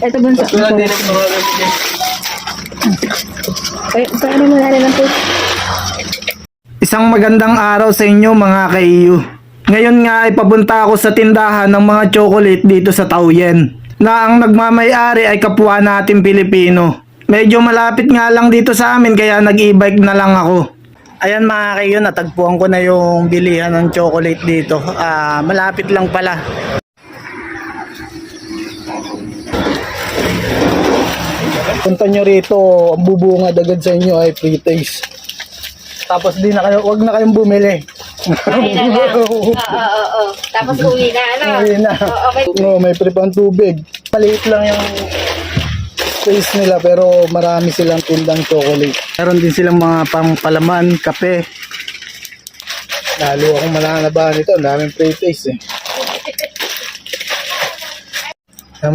Ito bunso. Paano mo nalaman po? Isang magandang araw sa inyo mga ka-EU. Ngayon nga ay papunta ako sa tindahan ng mga chocolate dito sa Taoyuan na ang nagmamay-ari ay kapwa natin Pilipino. Medyo malapit nga lang dito sa amin kaya nag-e-bike na lang ako. Ayan mga ka-EU, natagpuan ko na yung bilihan ng chocolate dito. Malapit lang pala. Punta nyo rito, ang bubungad agad sa inyo ay free taste. Tapos di na kayo, wag na kayong bumili. Ay na lang. Oo. Tapos uwi na, ano? Uwi na. Okay. No, may prepang tubig. Maliit lang yung space nila pero marami silang tindang chocolate. Meron din silang mga pangpalaman, kape. Lalo akong mananabahan ito, ang daming free taste eh.